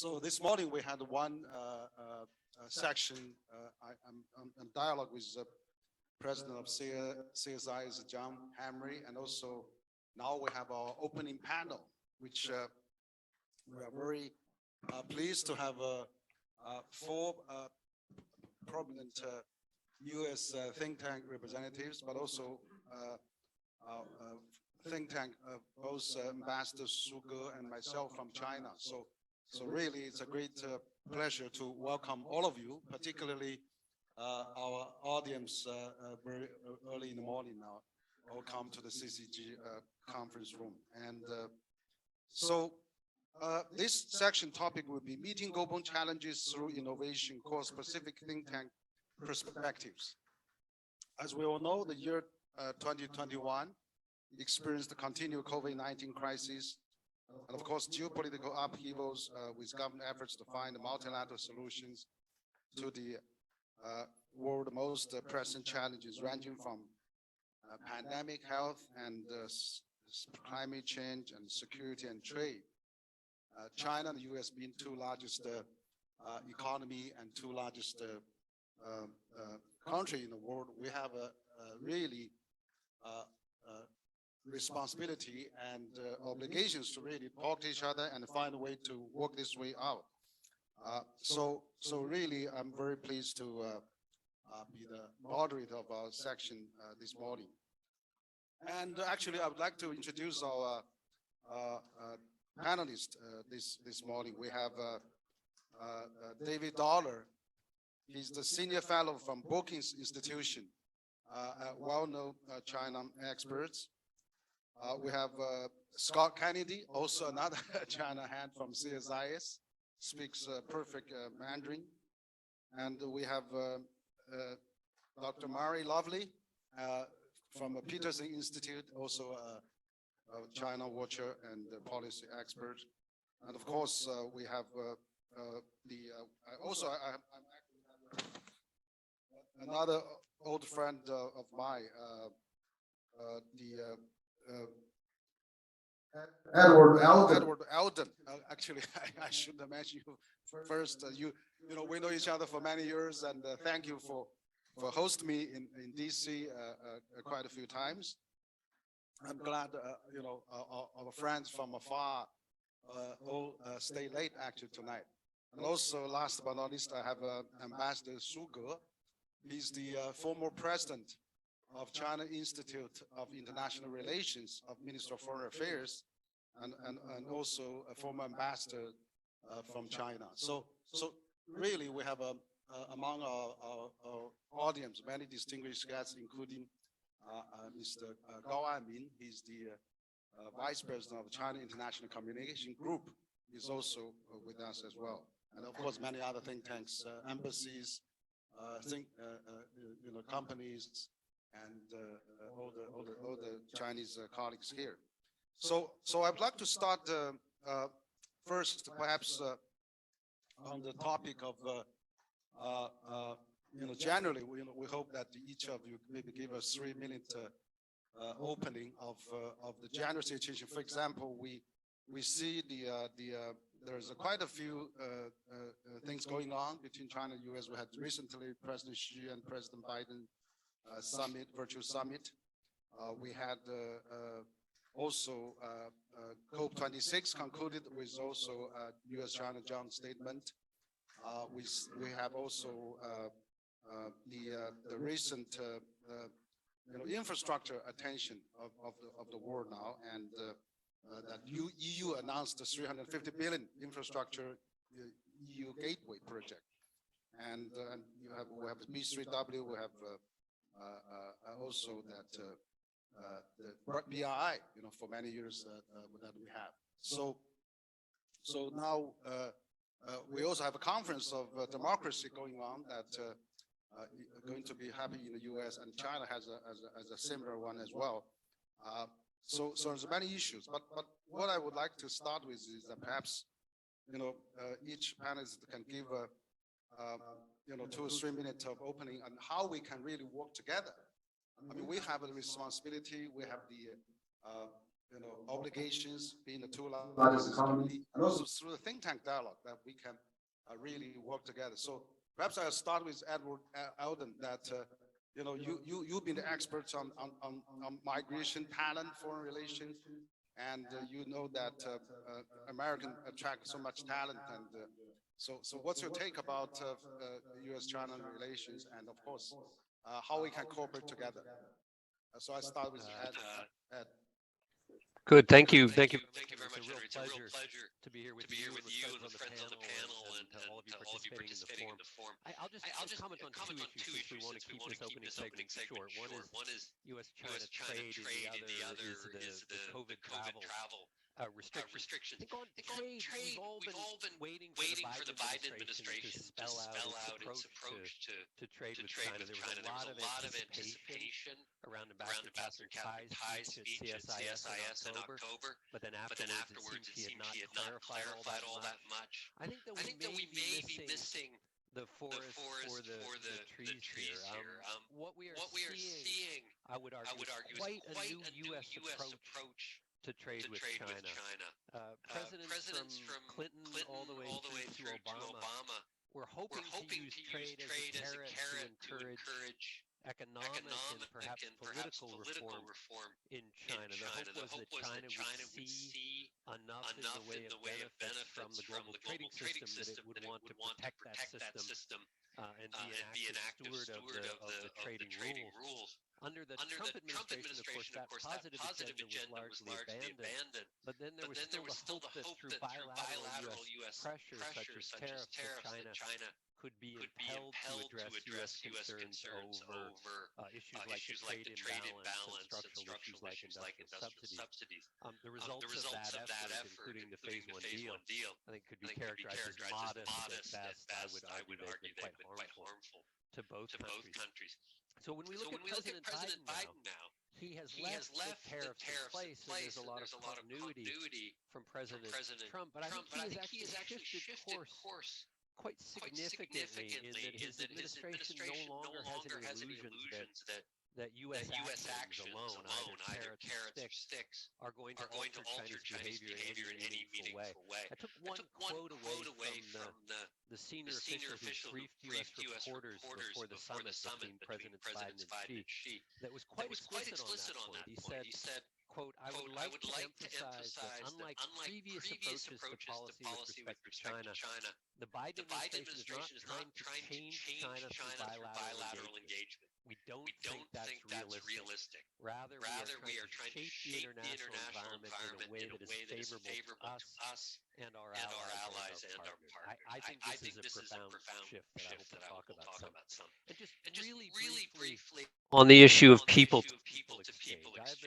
So this morning we had one section, I'm dialogue with the president of CSI is John Hamry, and also now we have our opening panel, which we are very pleased to have four prominent U.S. Think tank representatives, but also think tank, both Ambassador Thru and myself from China. So really, it's a great pleasure to welcome all of you, particularly our audience very early in the morning now. Welcome to the CCG conference room. And this section topic will be meeting global challenges through innovation, core specific think tank perspectives. As we all know, the year 2021 experienced the continued COVID-19 crisis, and of course, geopolitical upheavals with government efforts to find multilateral solutions to the world's most pressing challenges, ranging from pandemic, health, and climate change, and security and trade. China and the U.S. being two largest economy and two largest country in the world, we have a really responsibility and obligations to really talk to each other and find a way to work this way out. So really, I'm very pleased to be the moderator of our section this morning. And actually, I would like to introduce our panelists this morning. We have David Dollar. He's the senior fellow from Brookings Institution, a well-known China experts. We have Scott Kennedy, also another China hand from CSIS, speaks perfect Mandarin. And we have Dr. Mary Lovely from Peterson Institute, also a China watcher and policy expert. And of course, we have another old friend of mine, Edward Alden. Actually, I should have mentioned you first. You know, we know each other for many years, and thank you for hosting me in DC quite a few times. I'm glad, you know, our friends from afar all stay late actually tonight. And also, last but not least, I have Ambassador Thru. He's the former president of China Institute of International Relations of Ministry of Foreign Affairs, and also a former ambassador from China. So really, we have among our audience many distinguished guests, including Mr. Gao Anmin. He's the Vice President of China International Communication Group. He's also with us as well. And of course, many other think tanks, embassies, companies, and all the Chinese colleagues here. So I'd like to start first, perhaps, on the topic of generally, we hope that each of you maybe give us 3-minute opening of the general situation. For example, we see there's quite a few things going on between China and U.S. We had recently President Xi and President Biden summit, virtual summit. We had also COP26 concluded with also U.S.-China joint statement. We have also the recent infrastructure attention of the world now, and that EU announced the 350 billion infrastructure EU gateway project, and we have the B3W. We have also that the BRI, for many years that we have. So now we also have a conference of democracy going on that going to be happening in the U.S. and China has a similar one as well. So there's many issues, but what I would like to start with is that perhaps each panelist can give 2 or 3 minutes of opening on how we can really work together. I mean, we have a responsibility. We have obligations, being the two largest economies, and also through the think tank dialogue that we can really work together. So perhaps I'll start with Edward Alden. That you've been the experts on migration, talent, foreign relations, and you know that American attract so much talent. And so what's your take about U.S.-China relations, and of course how we can cooperate together? So I start with Ed. Good. Thank you. Thank you very much, Henry. It's a real pleasure to be here with you and the friends on the panel and to all of you participating in the forum. I'll just comment on two issues since we want to keep this opening segment short. One is U.S.-China trade, and the other is the COVID travel restrictions. I think on trade, we've all been waiting for the Biden administration to spell out its approach to trade with China. There was a lot of anticipation around Ambassador Catherine Tai's speech at CSIS in October, but then afterwards it seemed he had not clarified all that much. I think that we may be missing the forest for the trees here. What we are seeing, I would argue, is quite a new U.S. approach to trade with China. Presidents from Clinton all the way through to Obama were hoping to use trade as a carrot to encourage economic and perhaps political reform in China. The hope was that China would see enough in the way of benefits from the global trading system that it would want to protect that system and be an active steward of the trading rules. Under the Trump administration, of course, that positive agenda was largely abandoned. But then there was still the hope that through bilateral U.S. pressure, such as tariffs, that China could be impelled to address U.S. concerns over issues like the trade imbalance and structural issues like industrial subsidies. The results of that effort, including the Phase 1 deal, I think could be characterized as modest at best. I would argue they've been quite harmful to both countries. So when we look at President Biden now, he has left the tariffs in place, and there's a lot of continuity from President Trump. But I think he has actually shifted course quite significantly in that his administration no longer has any illusions that U.S. actions alone, either carrots or sticks, are going to alter Chinese behavior in any meaningful way. I took one quote away from the senior official who briefed U.S. reporters before the summit between Presidents Biden and Xi that was quite explicit on that point. He said, quote, I would like to emphasize that unlike previous approaches to policy with respect to China, the Biden administration is not trying to change China through bilateral engagement. We don't think that's realistic. Rather, we are trying to shape the international environment in a way that is favorable to us and our allies and our partners. I think this is a profound shift that I hope we'll talk about some. And just really briefly on the issue of people to people exchange. I've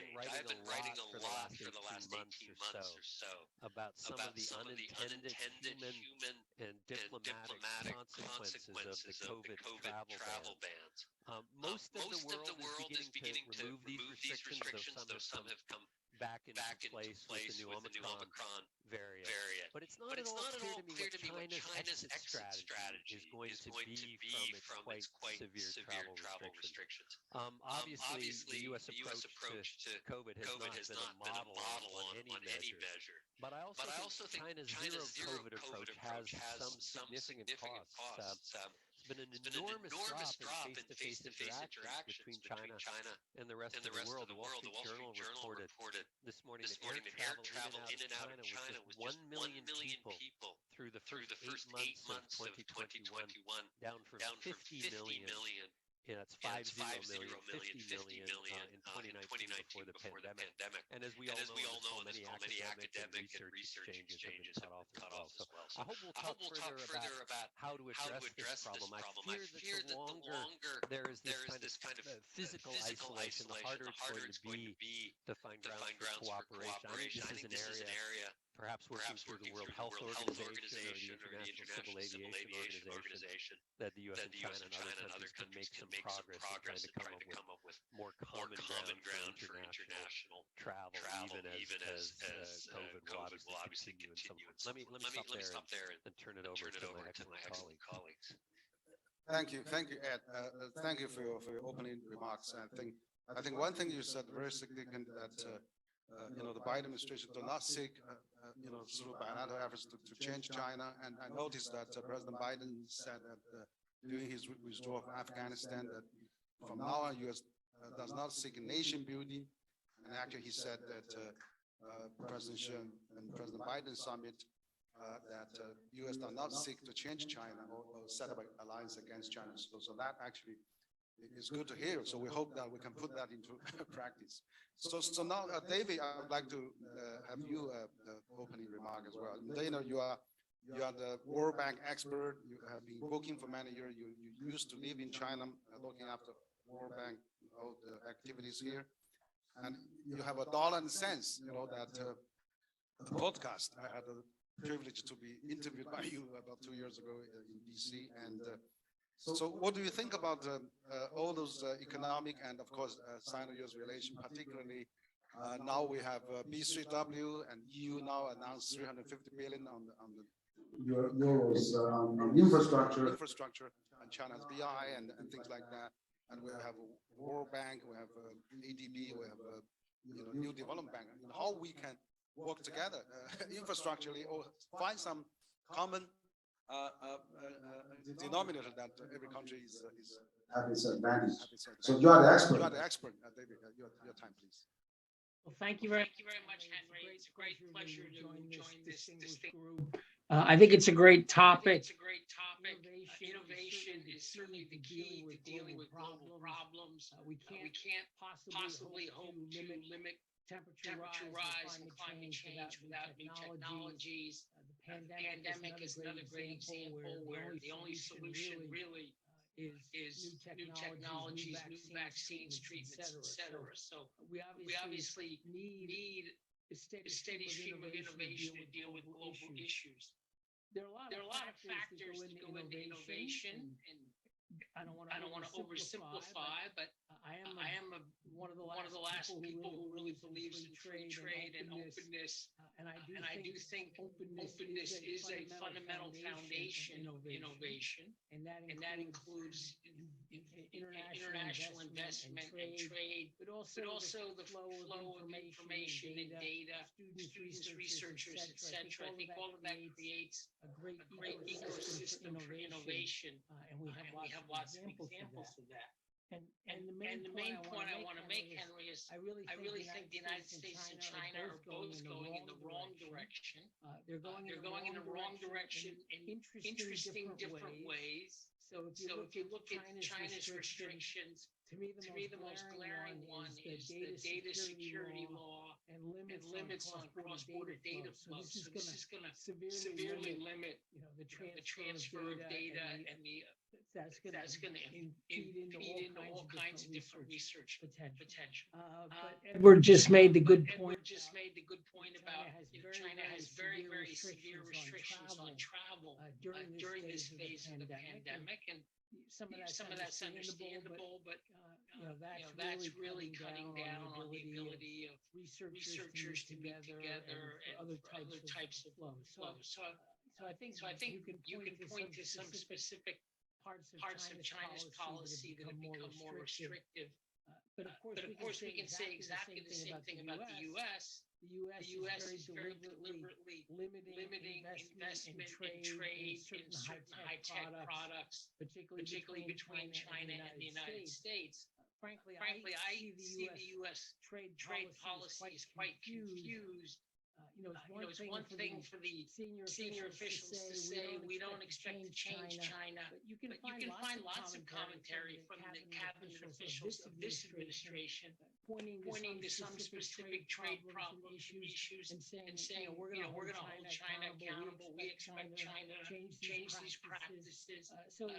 been writing a lot for the last 18 months or so about some of the unintended human and diplomatic consequences of the COVID travel bans. Most of the world is beginning to remove these restrictions, though some have come back into place with the new Omicron variant. But it's not at all clear to me what China's exit strategy is going to be from its quite severe travel restrictions. Obviously, the U.S. approach to COVID has not been a model on any measure. But I also think China's zero COVID approach has some significant costs. It's been an enormous drop in face-to-face interactions between China and the rest of the world. The Wall Street Journal reported this morning that air travel in and out of China was just 1 million people through the first 8 months of 2021, down from 50 million. Yeah, it's 50 million in 2019 before the pandemic. And as we all know, in this call, many academic and research exchanges have been cut off as well. So I hope we'll talk further about how to address this problem. I fear that the longer there is this kind of physical isolation, the harder it's going to be to find grounds for cooperation. I think this is an area perhaps working through the World Health Organization or the International Civil Aviation Organization that the U.S. and China and other countries can make some progress in trying to come up with more common ground for international travel, even as COVID will obviously continue in some form. Let me stop there and turn it over to my excellent colleagues. Thank you, Ed. Thank you for your opening remarks. I think one thing you said very significant that the Biden administration do not seek, through bilateral efforts to change China. And I noticed that President Biden said that during his withdrawal from Afghanistan, that from now on, U.S. Does not seek nation building. And actually, he said that President Xi and President Biden summit that U.S. does not seek to change China or set up an alliance against China. So that actually is good to hear. So we hope that we can put that into practice. So now, David, I would like to have you opening remark as well. Dana, you are the World Bank expert. You have been working for many years. You used to live in China, looking after World Bank, all the activities here. And you have a dollar and cents, that podcast. I had the privilege to be interviewed by you about 2 years ago in DC. And so what do you think about all those economic and, of course, Sino-US relation, particularly now we have B3W and EU now announced 350 billion on the euros on infrastructure, and China's BI and things like that. And we have a World Bank, we have ADB, we have New Development Bank. How we can work together infrastructurally or find some common denominator that every country is have its advantage. So you are the expert. You are the expert, David. Your time, please. Well, thank you very much, Henry. It's a great pleasure to join this group. I think it's a great topic. Innovation is certainly the key to dealing with global problems. We can't possibly hope to limit temperature rise and climate change without new technologies. The pandemic is another great example where the only solution really is new technologies, new vaccines, treatments, etc. So we obviously need a steady stream of innovation to deal with global issues. There are a lot of factors that go into innovation, and I don't want to oversimplify, but I am one of the last people who really believes in free trade and openness. And I do think openness is a fundamental foundation of innovation, and that includes international investment and trade, but also the flow of information and data, students, researchers, etc. I think all of that creates a great ecosystem for innovation, and we have lots of examples of that. And the main point I want to make, Henry, is I really think the United States and China are both going in the wrong direction. They're going in the wrong direction in interesting different ways. So if you look at China's restrictions, to me the most glaring one is the data security law and limits on cross-border data flow. So this is going to severely limit the transfer of data and that's going to feed into all kinds of different research potential. But Edward just made the good point. About China has very severe restrictions on travel during this phase of the pandemic, and some of that's understandable, but that's really cutting down on the ability of researchers to meet together and other types of flows. So I think you can point to some specific parts of China's policy that have become more restrictive. But of course, we can say exactly the same thing about the U.S. The U.S. is very deliberately limiting investment and trade in certain high-tech products, particularly between China and the United States. Frankly, I see the U.S. trade policy is quite confused. It's one thing for the senior officials to say we don't expect to change China, but you can find lots of commentary from the cabinet officials of this administration pointing to some specific trade problem issues and saying we're going to hold China accountable. We expect China to change these practices.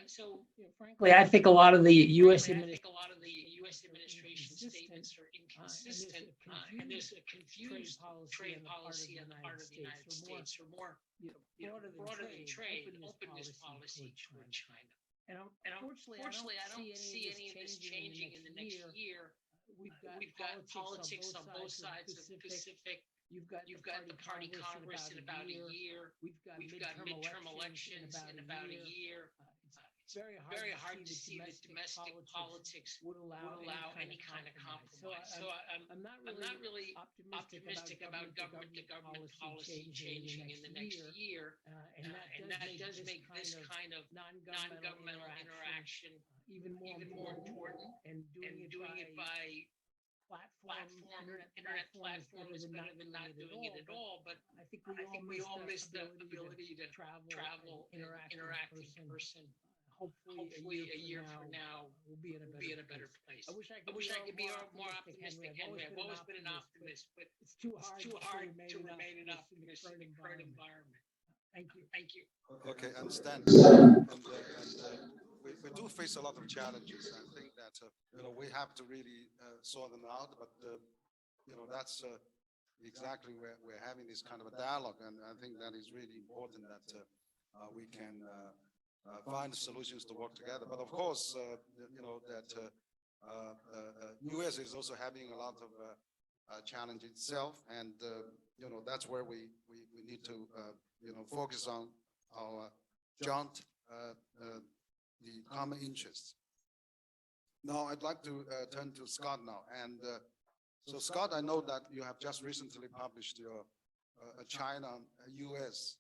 So frankly, I think a lot of the U.S. administration statements are inconsistent, and there's a confused trade policy on the part of the United States, or more broader than trade, openness policy toward China. And unfortunately, I don't see any of this changing in the next year. We've got politics on both sides of the Pacific. You've got the Party Congress in about a year. We've got midterm elections in about a year. very hard to see that domestic politics would allow any kind of compromise. So I'm not really optimistic about government to government policy changing in the next year, and that does make this kind of non-governmental interaction even more important. And doing it by internet platform is better than not doing it at all. But I think we all miss the ability to travel and interact in person. Hopefully a year from now we'll be in a better place. I wish I could be more optimistic, Henry. I've always been an optimist, but it's too hard to remain an optimist in the current environment. Thank you. Okay, understand. We do face a lot of challenges. I think that we have to really sort them out. But that's exactly where we're having this kind of a dialogue, and I think that is really important that we can find solutions to work together. But of course, that U.S. is also having a lot of challenge itself, and that's where we need to focus on our joint the common interests. Now, I'd like to turn to Scott now, and so Scott, I know that you have just recently published your China-U.S.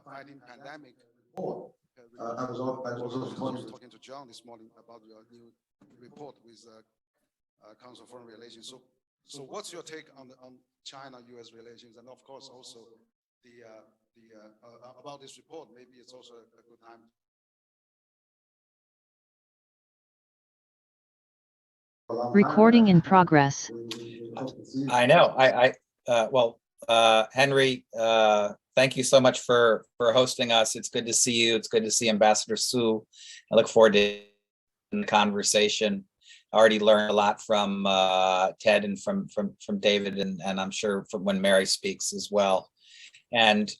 Fighting pandemic report. I was also talking to John this morning about your new report with Council of Foreign Relations. So what's your take on China-U.S. relations, and of course also the about this report? Maybe it's also a good time. Recording in progress. I know. Henry, thank you so much for hosting us. It's good to see you. It's good to see Ambassador Su. I look forward to the conversation. I already learned a lot from Ted and from David, and I'm sure from when Mary speaks as well. And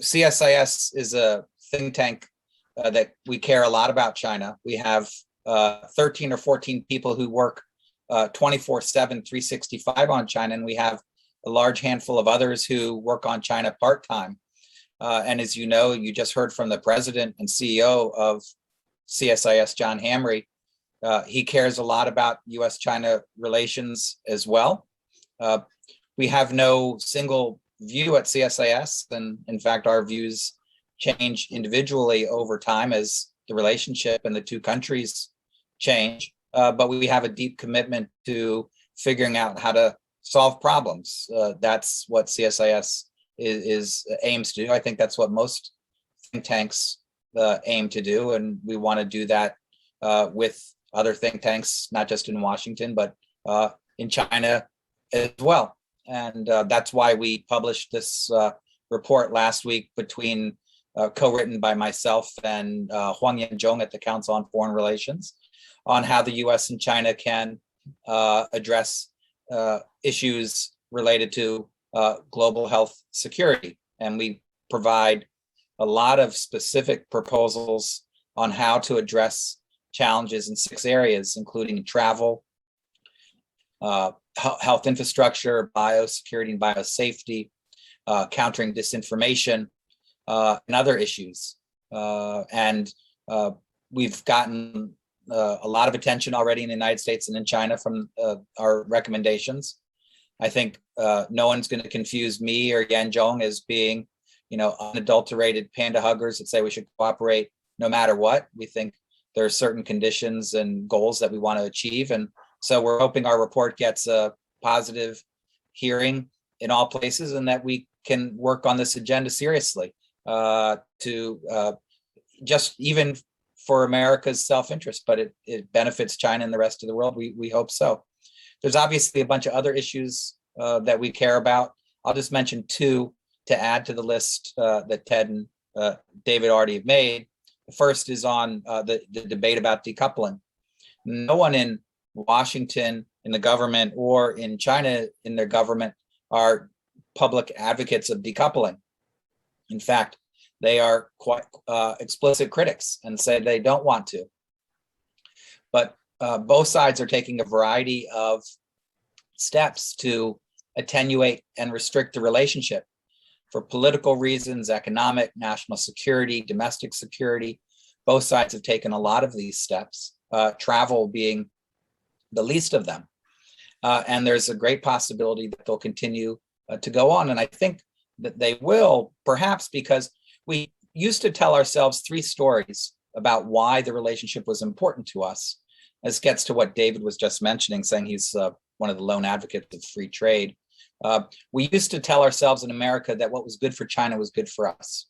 CSIS is a think tank that we care a lot about China. We have 13 or 14 people who work 24/7, 365 on China, and we have a large handful of others who work on China part-time. And as you know, you just heard from the president and CEO of CSIS, John Hamre. He cares a lot about U.S.-China relations as well. We have no single view at CSIS, and in fact, our views change individually over time as the relationship and the two countries change. But we have a deep commitment to figuring out how to solve problems. That's what CSIS aims to do. I think that's what most think tanks aim to do, and we want to do that with other think tanks, not just in Washington, but in China as well. And that's why we published this report last week, co-written by myself and Huang Yanzhong at the Council on Foreign Relations, on how the U.S. and China can address issues related to global health security. And we provide a lot of specific proposals on how to address challenges in 6 areas, including travel, health infrastructure, biosecurity and biosafety, countering disinformation, and other issues. And we've gotten a lot of attention already in the United States and in China from our recommendations. I think no one's going to confuse me or Yanzhong as being, unadulterated panda huggers that say we should cooperate no matter what. We think there are certain conditions and goals that we want to achieve. And so we're hoping our report gets a positive hearing in all places, and that we can work on this agenda seriously to just even for America's self-interest, but it benefits China and the rest of the world. We hope so. There's obviously a bunch of other issues that we care about. I'll just mention 2 to add to the list that Ted and David already have made. The first is on the debate about decoupling. No one in Washington, in the government, or in China in their government are public advocates of decoupling. In fact, they are quite explicit critics and say they don't want to. But both sides are taking a variety of steps to attenuate and restrict the relationship. for political reasons, economic, national security, domestic security. Both sides have taken a lot of these steps, travel being the least of them. And there's a great possibility that they'll continue to go on. And I think that they will, perhaps because we used to tell ourselves 3 stories about why the relationship was important to us. This gets to what David was just mentioning, saying he's one of the lone advocates of free trade. We used to tell ourselves in America that what was good for China was good for us.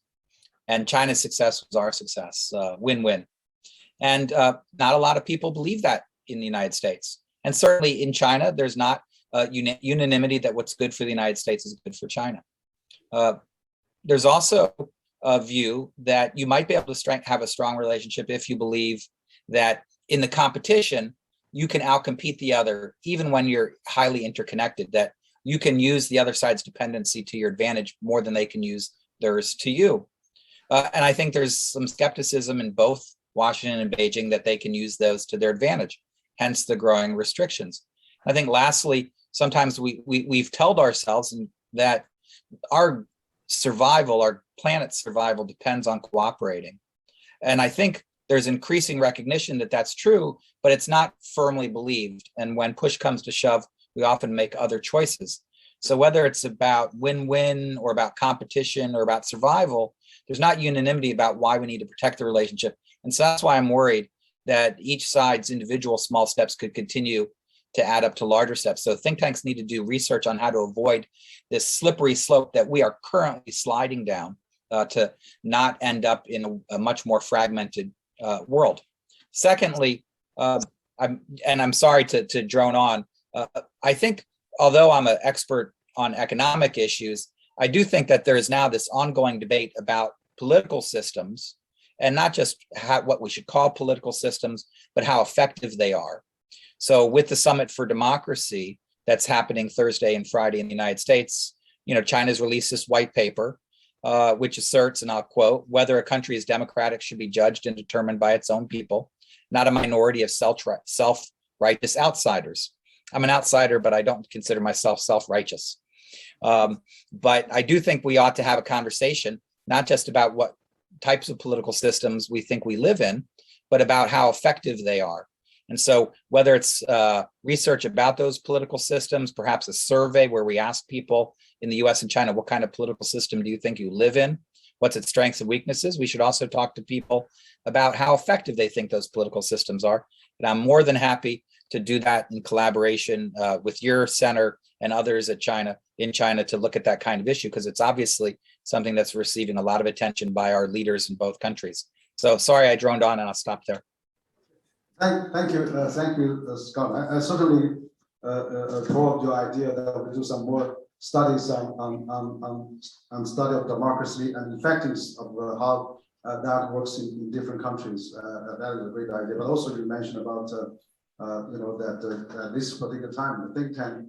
And China's success was our success, win-win. And not a lot of people believe that in the United States. And certainly in China, there's not unanimity that what's good for the United States is good for China. There's also a view that you might be able to have a strong relationship if you believe that in the competition, you can outcompete the other, even when you're highly interconnected, that you can use the other side's dependency to your advantage more than they can use theirs to you. And I think there's some skepticism in both Washington and Beijing that they can use those to their advantage, hence the growing restrictions. I think lastly, sometimes we've told ourselves that our survival, our planet's survival depends on cooperating. And I think there's increasing recognition that that's true, but it's not firmly believed. And when push comes to shove, we often make other choices. So whether it's about win-win or about competition or about survival, there's not unanimity about why we need to protect the relationship. And so that's why I'm worried that each side's individual small steps could continue to add up to larger steps. So think tanks need to do research on how to avoid this slippery slope that we are currently sliding down to not end up in a much more fragmented world. Secondly, I'm sorry to drone on, I think although I'm an expert on economic issues, I do think that there is now this ongoing debate about political systems, and not just what we should call political systems, but how effective they are. So with the Summit for Democracy that's happening Thursday and Friday in the United States, China's released this white paper, which asserts, and I'll quote, whether a country is democratic should be judged and determined by its own people, not a minority of self-righteous outsiders. I'm an outsider, but I don't consider myself self-righteous. But I do think we ought to have a conversation, not just about what types of political systems we think we live in, but about how effective they are. And so whether it's research about those political systems, perhaps a survey where we ask people in the US and China, what kind of political system do you think you live in? What's its strengths and weaknesses? We should also talk to people about how effective they think those political systems are. And I'm more than happy to do that in collaboration with your center and others in China to look at that kind of issue, because it's obviously something that's receiving a lot of attention by our leaders in both countries. So sorry I droned on, and I'll stop there. Thank you, Scott. I certainly applaud your idea that we do some more studies on study of democracy and effectiveness of how that works in different countries. That is a great idea. But also you mentioned about that at this particular time, the think tank,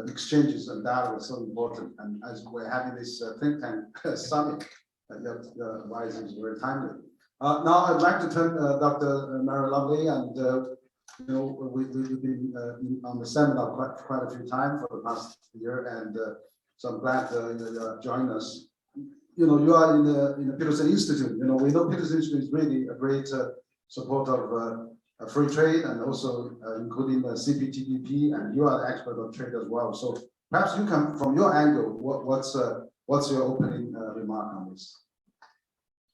exchanges and data is so important. And as we're having this think tank summit, your advice is very timely. Now I'd like to turn Dr. Mary Lovely, and we've been on the seminar quite a few times for the past year, and so I'm glad you joined us. You are in the Peterson Institute. We know Peterson Institute is really a great supporter of free trade, and also including the CPTPP, and you are the expert on trade as well. So perhaps you can, from your angle, what's your opening remark on this?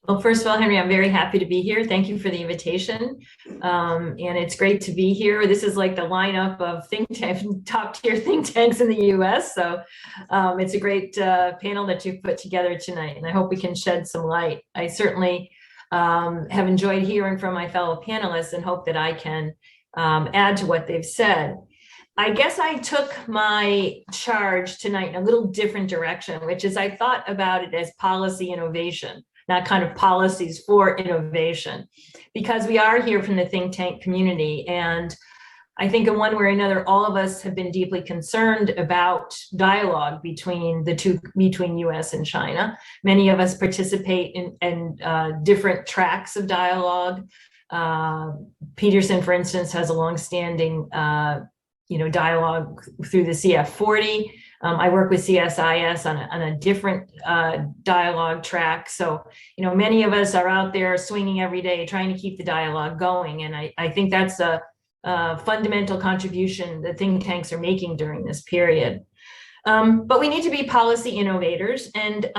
Well, first of all, Henry, I'm very happy to be here. Thank you for the invitation. And it's great to be here. This is like the lineup of top tier think tanks in the US. So it's a great panel that you've put together tonight, and I hope we can shed some light. I certainly have enjoyed hearing from my fellow panelists and hope that I can add to what they've said. I guess I took my charge tonight in a little different direction, which is I thought about it as policy innovation, not kind of policies for innovation, because we are here from the think tank community. And I think in one way or another, all of us have been deeply concerned about dialogue between US and China. Many of us participate in different tracks of dialogue. Peterson, for instance, has a longstanding dialogue through the CF40. I work with CSIS on a different dialogue track. So, many of us are out there swinging every day, trying to keep the dialogue going. And I think that's a fundamental contribution that think tanks are making during this period. But we need to be policy innovators. And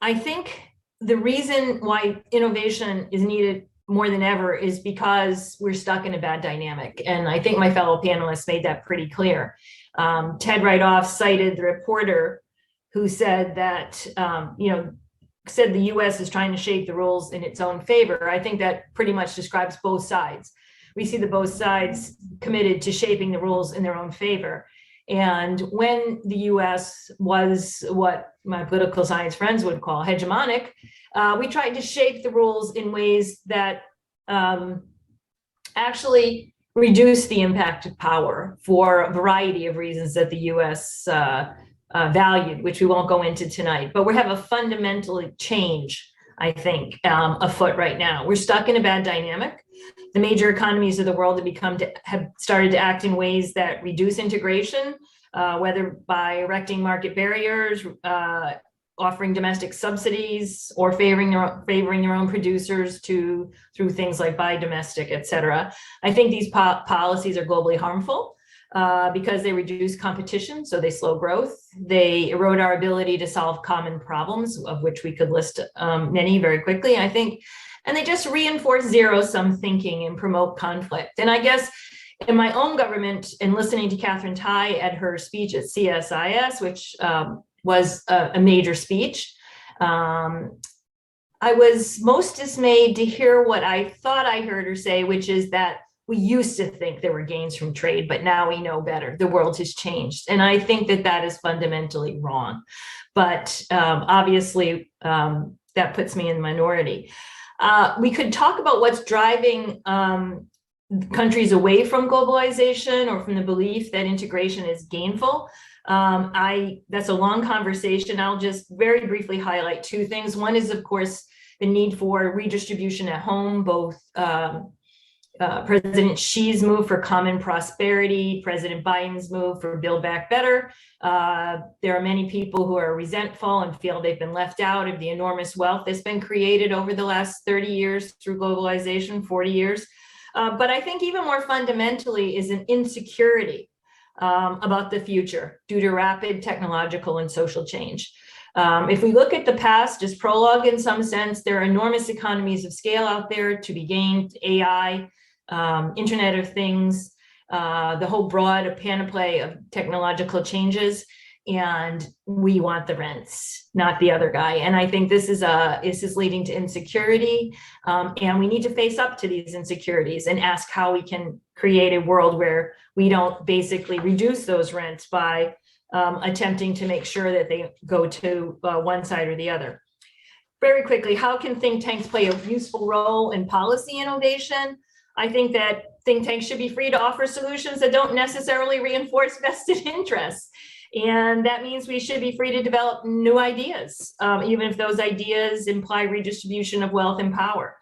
I think the reason why innovation is needed more than ever is because we're stuck in a bad dynamic. And I think my fellow panelists made that pretty clear. Ted Rightoff cited the reporter who said that, said the US is trying to shape the rules in its own favor. I think that pretty much describes both sides. We see that both sides committed to shaping the rules in their own favor. And when the US was what my political science friends would call hegemonic, we tried to shape the rules in ways that actually reduce the impact of power for a variety of reasons that the US valued, which we won't go into tonight. But we have a fundamental change, I think, afoot right now. We're stuck in a bad dynamic. The major economies of the world have started to act in ways that reduce integration, whether by erecting market barriers, offering domestic subsidies, or favoring their own producers through things like buy domestic, et cetera. I think these policies are globally harmful because they reduce competition, so they slow growth. They erode our ability to solve common problems, of which we could list many very quickly, I think. And they just reinforce zero-sum thinking and promote conflict. And I guess in my own government, and listening to Catherine Tai at her speech at CSIS, which was a major speech, I was most dismayed to hear what I thought I heard her say, which is that we used to think there were gains from trade, but now we know better. The world has changed. And I think that that is fundamentally wrong. But obviously, that puts me in the minority. We could talk about what's driving countries away from globalization or from the belief that integration is gainful. That's a long conversation. I'll just very briefly highlight two things. One is, of course, the need for redistribution at home, both President Xi's move for common prosperity, President Biden's move for Build Back Better. There are many people who are resentful and feel they've been left out of the enormous wealth that's been created over the last 30 years through globalization, 40 years. But I think even more fundamentally is an insecurity about the future due to rapid technological and social change. If we look at the past as prologue in some sense, there are enormous economies of scale out there to be gained, AI, Internet of Things, the whole broad panoply of technological changes, and we want the rents, not the other guy. And I think this is leading to insecurity, and we need to face up to these insecurities and ask how we can create a world where we don't basically reduce those rents by attempting to make sure that they go to one side or the other. Very quickly, how can think tanks play a useful role in policy innovation? I think that think tanks should be free to offer solutions that don't necessarily reinforce vested interests. And that means we should be free to develop new ideas, even if those ideas imply redistribution of wealth and power.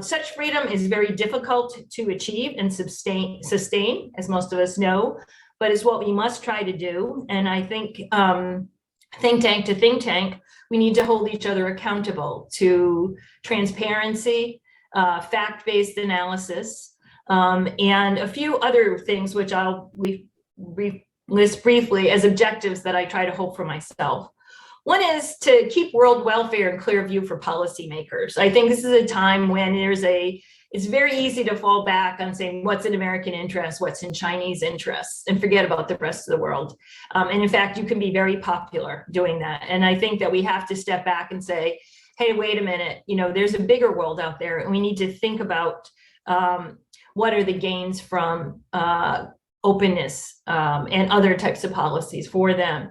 Such freedom is very difficult to achieve and sustain, as most of us know, but it's what we must try to do. And I think think tank to think tank, we need to hold each other accountable to transparency, fact-based analysis, and a few other things which I'll list briefly as objectives that I try to hold for myself. One is to keep world welfare in clear view for policymakers. I think this is a time when it's very easy to fall back on saying what's in American interest, what's in Chinese interests, and forget about the rest of the world. And in fact, you can be very popular doing that. And I think that we have to step back and say, hey, wait a minute, there's a bigger world out there, and we need to think about what are the gains from openness and other types of policies for them.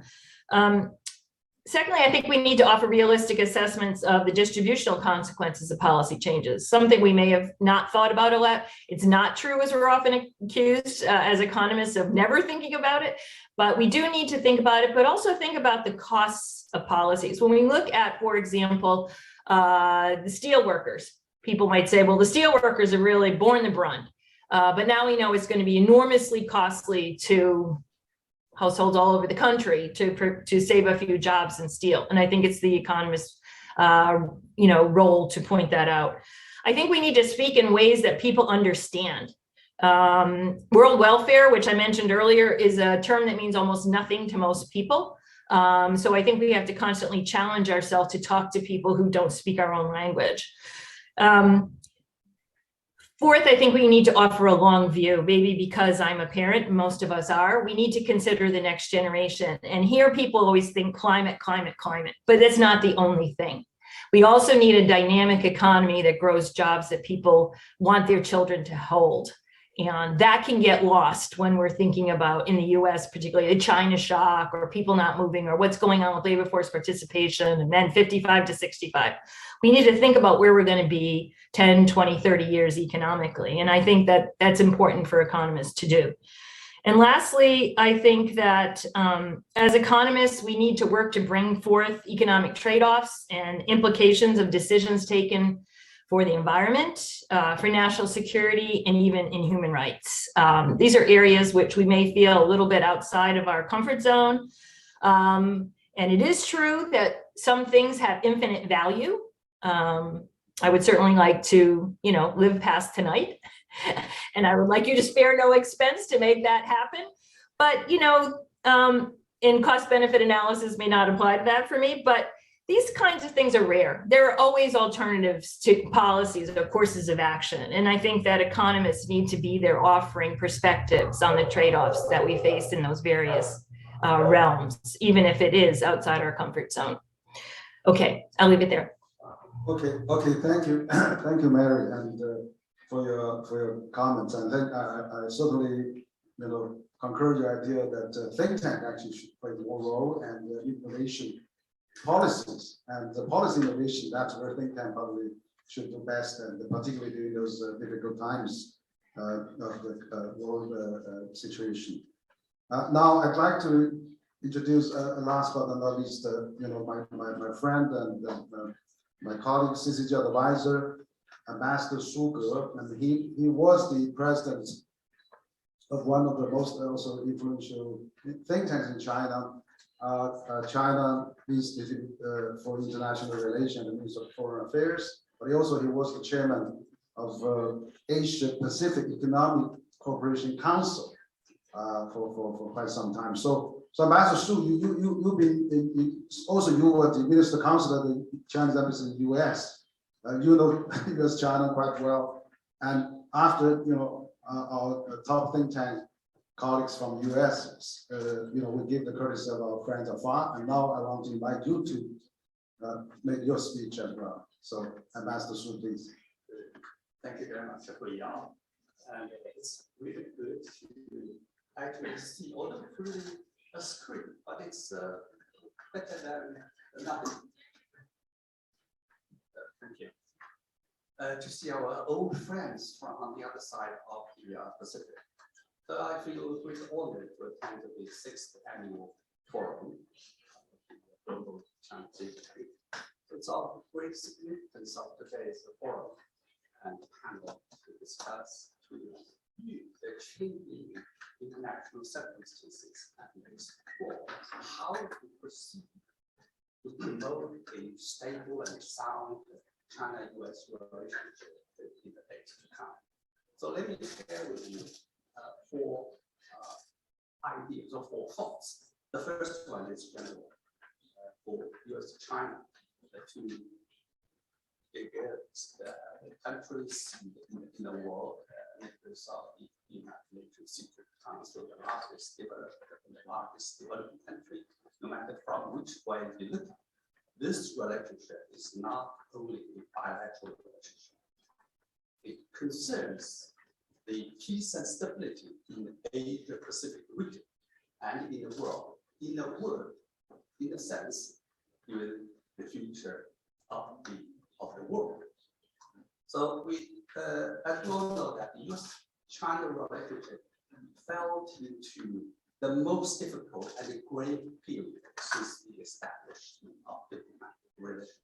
Secondly, I think we need to offer realistic assessments of the distributional consequences of policy changes, something we may have not thought about a lot. It's not true, as we're often accused as economists, of never thinking about it, but we do need to think about it, but also think about the costs of policies. When we look at, for example, the steel workers, people might say, well, the steel workers have really borne the brunt, but now we know it's going to be enormously costly to households all over the country to save a few jobs in steel. And I think it's the economist's role to point that out. I think we need to speak in ways that people understand. World welfare, which I mentioned earlier, is a term that means almost nothing to most people. So I think we have to constantly challenge ourselves to talk to people who don't speak our own language. Fourth, I think we need to offer a long view, maybe because I'm a parent, most of us are, we need to consider the next generation. And here people always think climate, climate, climate, but that's not the only thing. We also need a dynamic economy that grows jobs that people want their children to hold. And that can get lost when we're thinking about, in the US, particularly the China shock or people not moving or what's going on with labor force participation and then 55 to 65. We need to think about where we're going to be 10, 20, 30 years economically. And I think that that's important for economists to do. And lastly, I think that as economists, we need to work to bring forth economic trade-offs and implications of decisions taken for the environment, for national security, and even in human rights. These are areas which we may feel a little bit outside of our comfort zone. And it is true that some things have infinite value. I would certainly like to, live past tonight. And I would like you to spare no expense to make that happen. But, in cost benefit analysis may not apply to that for me, but these kinds of things are rare. There are always alternatives to policies or courses of action. And I think that economists need to be there offering perspectives on the trade-offs that we face in those various realms, even if it is outside our comfort zone. Okay, I'll leave it there. Okay, thank you. Thank you, Mary, and for your comments. And I certainly, concur your idea that think tank actually should play more role and innovation policies and the policy innovation. That's where think tank probably should do best, and particularly during those difficult times of the world situation. Now, I'd like to introduce last but not least, my friend and my colleague, CCG advisor, Ambassador Thru, and he was the president of one of the most also influential think tanks in China, China Institute for International Relations and Minister of Foreign Affairs. But he was the chairman of Asia Pacific Economic Cooperation Council for quite some time. So Ambassador Thru, you were the Minister Counsel at the Chinese Embassy in the U.S. You know U.S. China quite well, and after our top think tank colleagues from U.S. We give the courtesy of our friends afar, and now I want to invite you to make your speech as well. So Ambassador Thru, please. Thank you very much, Huiyao. And it's really good to actually see all the through a screen, but it's better than nothing. Thank you. To see our old friends from on the other side of the Pacific. So I feel great honor to attend the 6th annual forum of Global China. It's of great significance of today's forum and panel to discuss to view the changing international circumstances and explore how to proceed to promote a stable and sound China-US relationship in the days to come. So let me share with you 4 ideas or 4 thoughts. The first one is general for US-China, the 2 biggest countries in the world, members of the United Nations Security Council, the largest developing country, no matter from which way you look at it. This relationship is not only a bilateral relationship. It concerns the peace and stability in the Asia-Pacific region and in the world. In a word, in a sense, even the future of the world. So we, as you all know, that the US-China relationship fell into the most difficult and grave period since the establishment of diplomatic relations.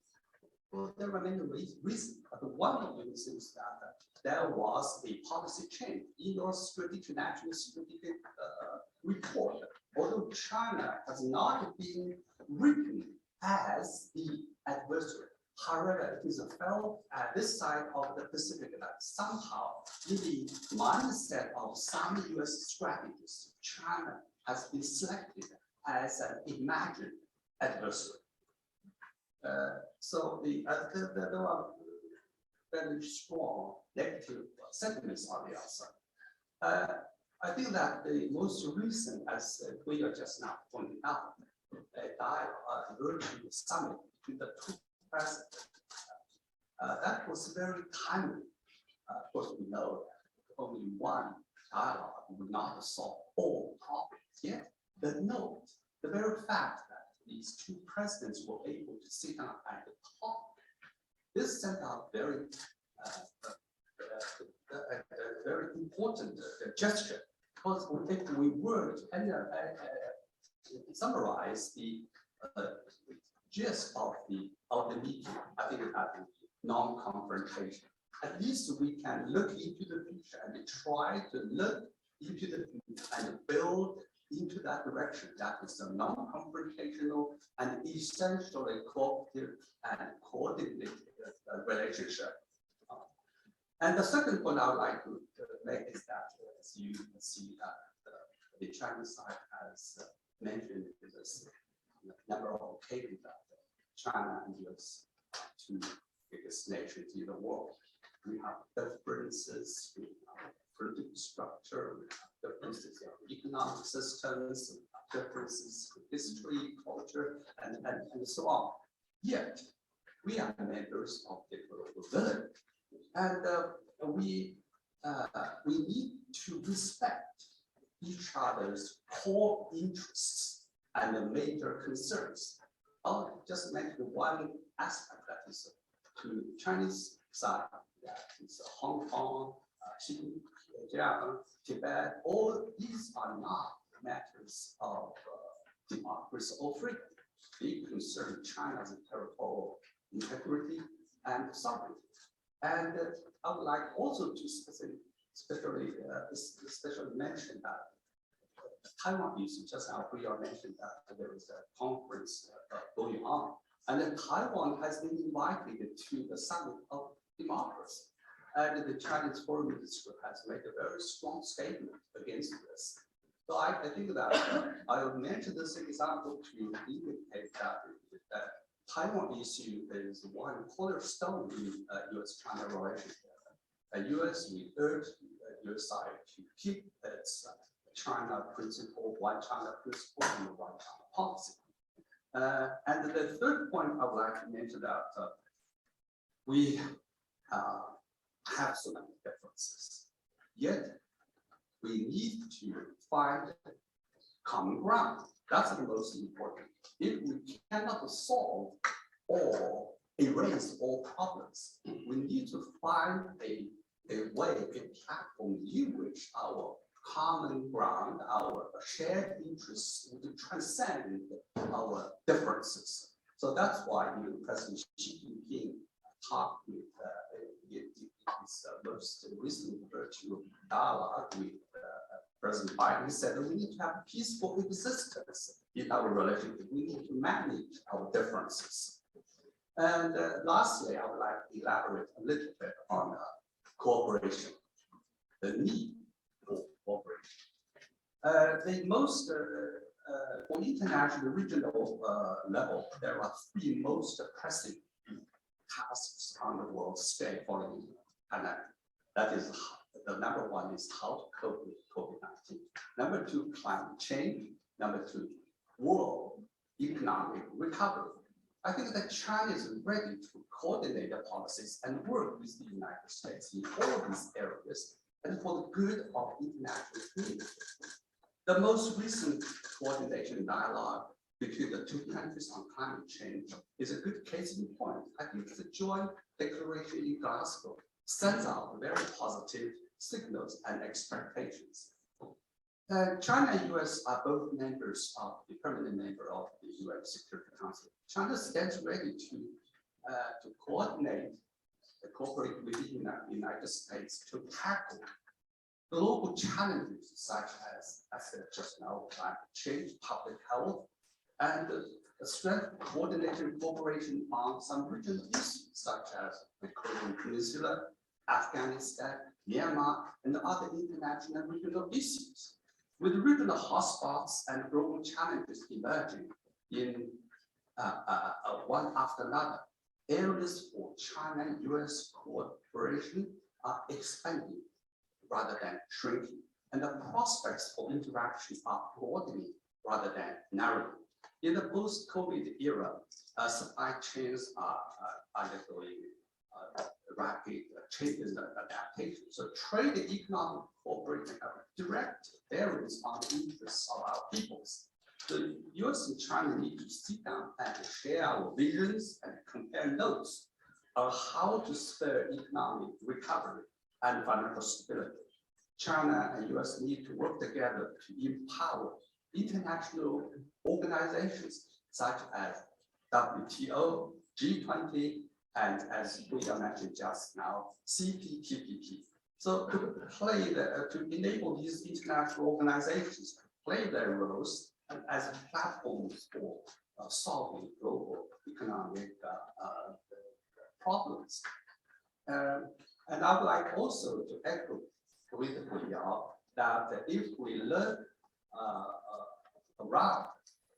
Well, there are many reasons, but one of the reasons is that there was a policy change in your strategic national strategic report. Although China has not been written as the adversary, however, it is felt at this side of the Pacific that somehow in the mindset of some US strategists, China has been selected as an imagined adversary. So there are very strong negative sentiments on the outside. I think that the most recent, as Huiyao just now pointed out, a dialogue, virtual summit between the two presidents, that was very timely. Of course, we know that only one dialogue will not solve all problems. Yet, the very fact that these two presidents were able to sit down at the top, this sent out very important gesture. Because if we were to summarize the gist of the meeting, I think that would be non-confrontation. At least we can look into the future and try to look into the future and build into that direction. That is a non-confrontational and essentially cooperative and coordinated relationship. And the second point I would like to make is that, as you can see, the Chinese side has mentioned this number of occasions that China and US are two biggest nations in the world. We have differences in political structure, we have differences in economic systems, differences in history, culture, and so on. Yet, we are members of the global village. And we need to respect each other's core interests and major concerns. I'll just mention one aspect that is to Chinese side, that is Hong Kong, Xinjiang, Tibet. All these are not matters of democracy or freedom. They concern China's territorial integrity and sovereignty. And I would like also to especially mention that Taiwan issue. Just now, Huiyao mentioned that there is a conference going on, and then Taiwan has been invited to the summit of democracy. And the Chinese foreign ministry has made a very strong statement against this. So I think that I will mention this example to indicate that Taiwan issue is one cornerstone in US-China relationship. US will urge the US side to keep its China principle, one China principle, and one China policy. And the third point I would like to mention that we have so many differences, yet we need to find common ground. That's the most important. If we cannot solve or erase all problems, we need to find a way, a platform in which our common ground, our shared interests would transcend our differences. So that's why President Xi Jinping talked with his most recent virtual dialogue with President Biden. He said we need to have peaceful existence in our relationship. We need to manage our differences. And lastly, I would like to elaborate a little bit on cooperation, the need for cooperation. The most, on international regional level, there are three most pressing tasks on the world scale following the pandemic. That is, the number one is how to cope with COVID-19. Number two, climate change. Number two, world economic recovery. I think that China is ready to coordinate the policies and work with the United States in all these areas and for the good of international community. The most recent coordination dialogue between the two countries on climate change is a good case in point. I think the joint declaration in Glasgow sends out very positive signals and expectations. China and US are both members of the permanent member of the UN Security Council. China stands ready to coordinate cooperate within the United States to tackle global challenges such as I said just now, climate change, public health, and strength coordinated cooperation on some regional issues such as the Korean Peninsula, Afghanistan, Myanmar, and other international and regional issues. With regional hotspots and global challenges emerging in one after another, areas for China and US cooperation are expanding rather than shrinking, and the prospects for interaction are broadening rather than narrowing. In the post-COVID era, supply chains are undergoing rapid changes and adaptation. So trade and economic cooperation have direct bearings on the interests of our peoples. The US and China need to sit down and share our visions and compare notes on how to spur economic recovery and financial stability. China and US need to work together to empower international organizations such as WTO, G20, and as we mentioned just now, CPTPP. So to enable these international organizations to play their roles as platforms for solving global economic problems. And I would like also to echo with Huiyao that if we look around,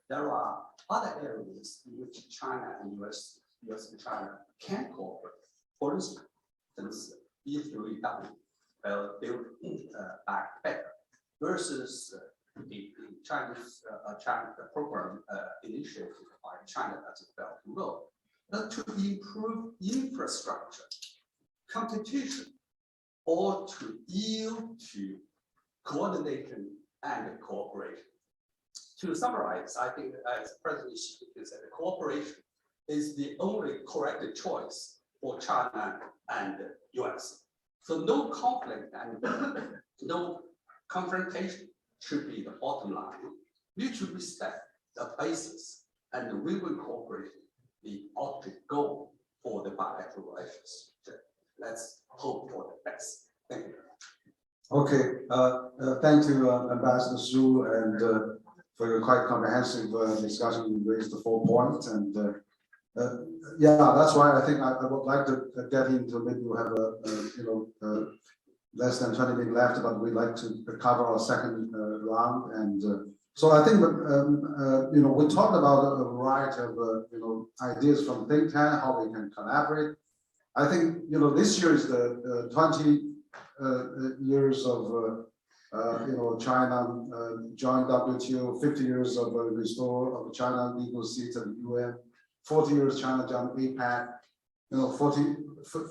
there are other areas in which China and US and China can cooperate. For instance, if we build back better versus the Chinese China program initiated by China as a Belt and Road, to improve infrastructure, competition, or to yield to coordination and cooperation. To summarize, I think as President Xi said, cooperation is the only correct choice for China and US. So no conflict and no confrontation should be the bottom line. Mutual respect, the basis, and win-win cooperation, the ultimate goal for the bilateral relations. Let's hope for the best. Thank you. Okay, thank you, Ambassador Thru, and for your quite comprehensive discussion. You raised the 4 points, and yeah, that's why I think I would like to get into, maybe we'll have less than 20 minutes left, but we'd like to cover our second round. And so I think we talked about a variety of ideas from think tank, how we can collaborate. I think this year is the 20 years of China joined WTO, 50 years of restore of China legal seat at the UN, 40 years China joined APEC,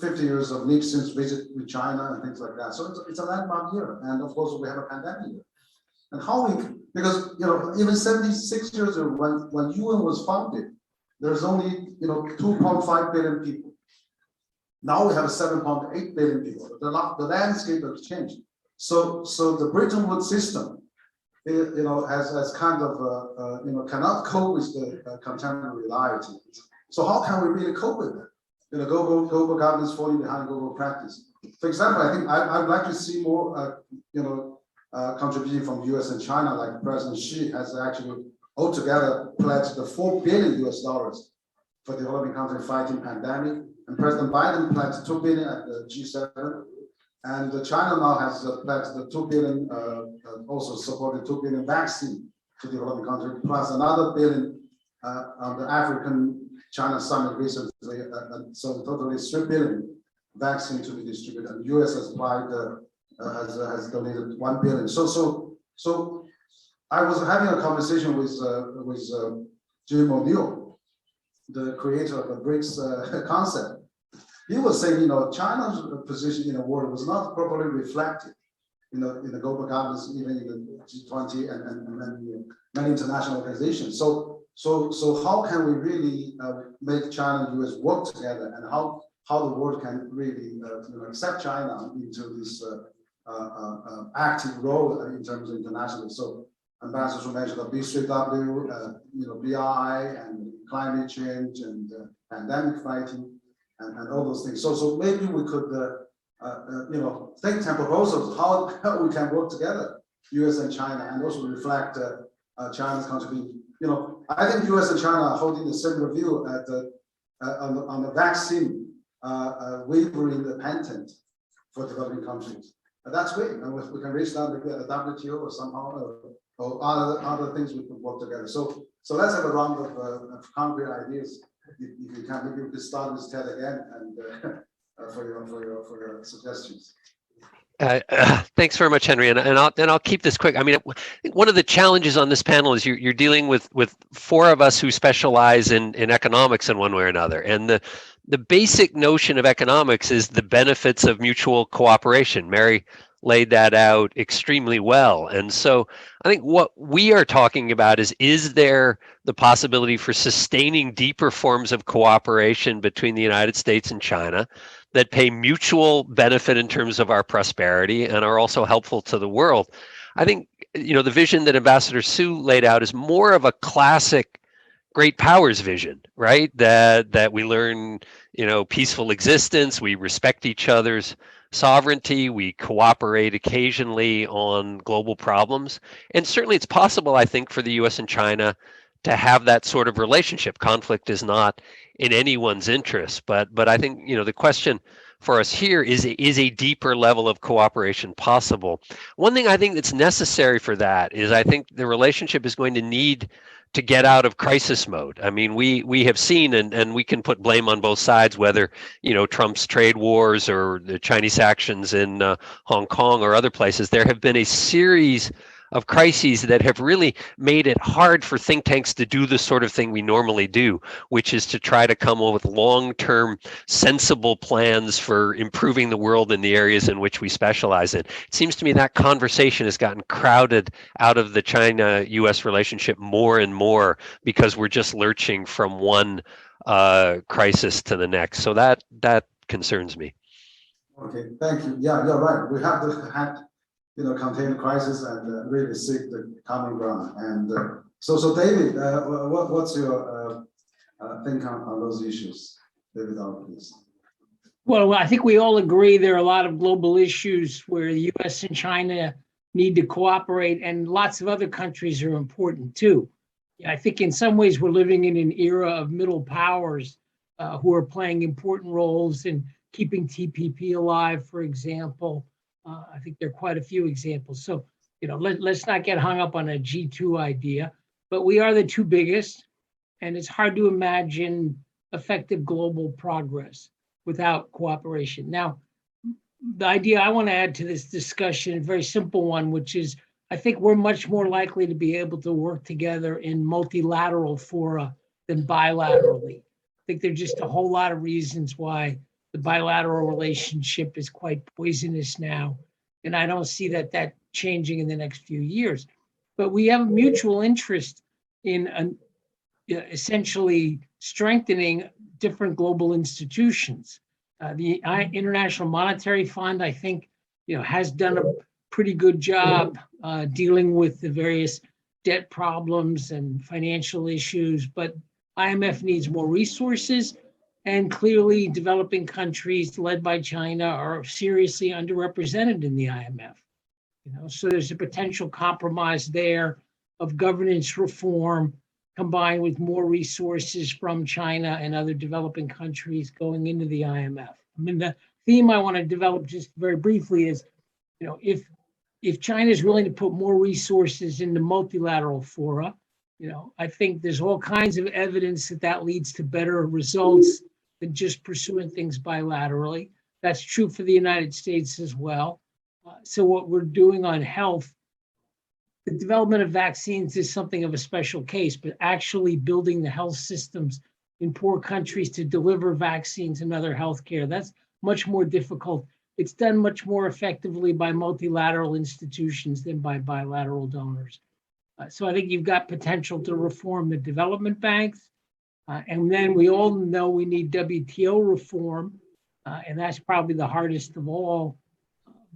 50 years of Nixon's visit with China and things like that. So it's a landmark year, and of course we have a pandemic year. And how we, because even 76 years ago when UN was founded, there's only 2.5 billion people. Now we have 7.8 billion people. The landscape has changed. So the Bretton Woods system, has kind of cannot cope with the contemporary reality. So how can we really cope with it? Global governance falling behind global practice. For example, I think I'd like to see more contribution from US and China, like President Xi has actually altogether pledged the $4 billion for developing countries fighting pandemic. And President Biden pledged $2 billion at the G7. And China now has pledged the $2 billion, also supported $2 billion vaccine to developing countries, plus another $1 billion on the African China summit recently. So totally $3 billion vaccine to be distributed. And US has applied, has donated $1 billion. So I was having a conversation with Jim O'Neill, the creator of the BRICS concept. He was saying, China's position in the world was not properly reflected, in the global governance, even in the G20 and many international organizations. So how can we really make China and US work together, and how the world can really accept China into this active role in terms of international. So Ambassador mentioned the B3W, BRI, and climate change and pandemic fighting. and all those things. So maybe we could, think tank proposals, how we can work together, US and China, and also reflect China's contribution. I think US and China are holding a similar view on the vaccine wavering the patent for developing countries. And that's great. And we can reach down maybe at the WTO or somehow, or other things we can work together. So let's have a round of concrete ideas. If you can, maybe we could start with Ted again and for your suggestions. Thanks very much, Henry, and I'll keep this quick. I mean, one of the challenges on this panel is you're dealing with four of us who specialize in economics in one way or another, and the basic notion of economics is the benefits of mutual cooperation. Mary laid that out extremely well, and so I think what we are talking about is there the possibility for sustaining deeper forms of cooperation between the United States and China that pay mutual benefit in terms of our prosperity and are also helpful to the world? I think, the vision that Ambassador Su laid out is more of a classic great powers vision, right? That we learn, peaceful existence, we respect each other's sovereignty, we cooperate occasionally on global problems. And certainly it's possible, I think, for the US and China to have that sort of relationship. Conflict is not in anyone's interest, but I think, the question for us here is a deeper level of cooperation possible? One thing I think that's necessary for that is I think the relationship is going to need to get out of crisis mode. I mean, we have seen, and we can put blame on both sides, whether, Trump's trade wars or the Chinese actions in Hong Kong or other places. There have been a series of crises that have really made it hard for think tanks to do the sort of thing we normally do, which is to try to come up with long-term sensible plans for improving the world in the areas in which we specialize in. It seems to me that conversation has gotten crowded out of the China-US relationship more and more because we're just lurching from one crisis to the next. So that concerns me. Okay, thank you. Yeah, you're right. We have to contain the crisis and really seek the common ground. And so David, what's your think on those issues? David, please. Well, I think we all agree there are a lot of global issues where the US and China need to cooperate, and lots of other countries are important too. I think in some ways we're living in an era of middle powers who are playing important roles in keeping TPP alive, for example. I think there are quite a few examples. So, let's not get hung up on a G2 idea, but we are the two biggest, and it's hard to imagine effective global progress without cooperation. Now, the idea I want to add to this discussion, a very simple one, which is I think we're much more likely to be able to work together in multilateral fora than bilaterally. I think there are just a whole lot of reasons why the bilateral relationship is quite poisonous now, and I don't see that changing in the next few years. But we have a mutual interest in essentially strengthening different global institutions. The International Monetary Fund, I think, has done a pretty good job dealing with the various debt problems and financial issues, but IMF needs more resources. And clearly, developing countries led by China are seriously underrepresented in the IMF. So there's a potential compromise there of governance reform combined with more resources from China and other developing countries going into the IMF. I mean, the theme I want to develop just very briefly is, if China is willing to put more resources into multilateral fora, I think there's all kinds of evidence that leads to better results than just pursuing things bilaterally. That's true for the United States as well. So what we're doing on health, the development of vaccines is something of a special case, but actually building the health systems in poor countries to deliver vaccines and other healthcare, that's much more difficult. It's done much more effectively by multilateral institutions than by bilateral donors. So I think you've got potential to reform the development banks. And then we all know we need WTO reform, and that's probably the hardest of all.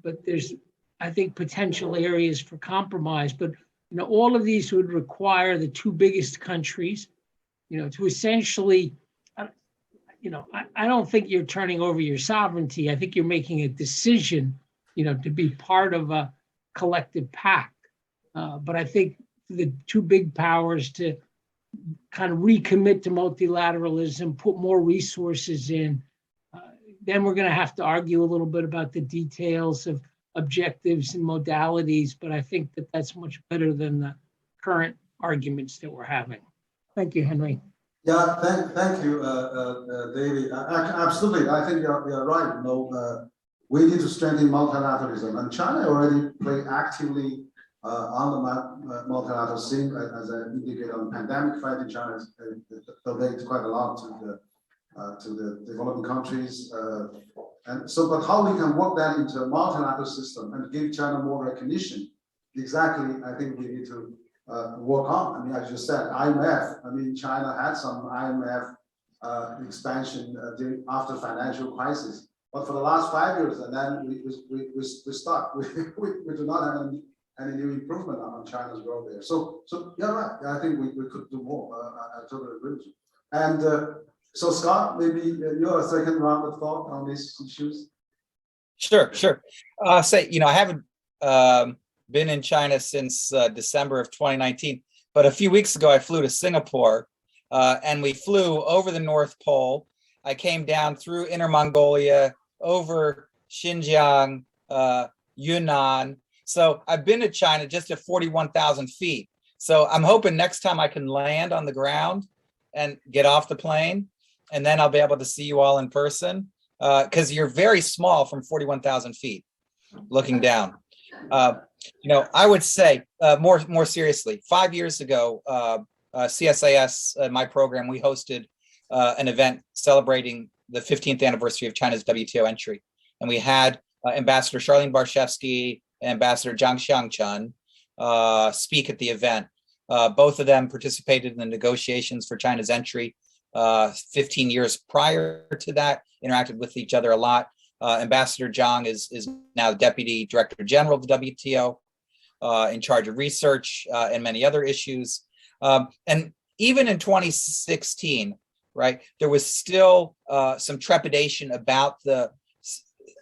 But there's, I think, potential areas for compromise. But all of these would require the two biggest countries, to essentially, I don't think you're turning over your sovereignty. I think you're making a decision, to be part of a collective pact. But I think the two big powers to kind of recommit to multilateralism, put more resources in, then we're going to have to argue a little bit about the details of objectives and modalities. But I think that that's much better than the current arguments that we're having. Thank you, Henry. Yeah, thank you, David. Absolutely, I think you're right. We need to strengthen multilateralism, and China already play actively on the multilateral scene, as I indicated on pandemic fighting. China donates quite a lot to the developing countries, and so. But how we can work that into a multilateral system and give China more recognition? Exactly, I think we need to work on. I mean, as you said, IMF. I mean, China had some IMF expansion after financial crisis, but for the last 5 years, and then we stuck. We do not have any new improvement on China's growth there. So you're right. I think we could do more. I totally agree with you. And so Scott, maybe your second round of thought on these issues. Sure. Say, I haven't been in China since December of 2019, but a few weeks ago I flew to Singapore, and we flew over the North Pole. I came down through Inner Mongolia, over Xinjiang, Yunnan. So I've been to China just at 41,000 feet. So I'm hoping next time I can land on the ground and get off the plane, and then I'll be able to see you all in person, because you're very small from 41,000 feet looking down. I would say more seriously, 5 years ago, CSIS, my program, we hosted an event celebrating the 15th anniversary of China's WTO entry. And we had Ambassador Charlene Barshevsky and Ambassador Zhang Xiangchen speak at the event. Both of them participated in the negotiations for China's entry 15 years prior to that, interacted with each other a lot. Ambassador Zhang is now the Deputy Director General of the WTO, in charge of research and many other issues. And even in 2016, right, there was still some trepidation about the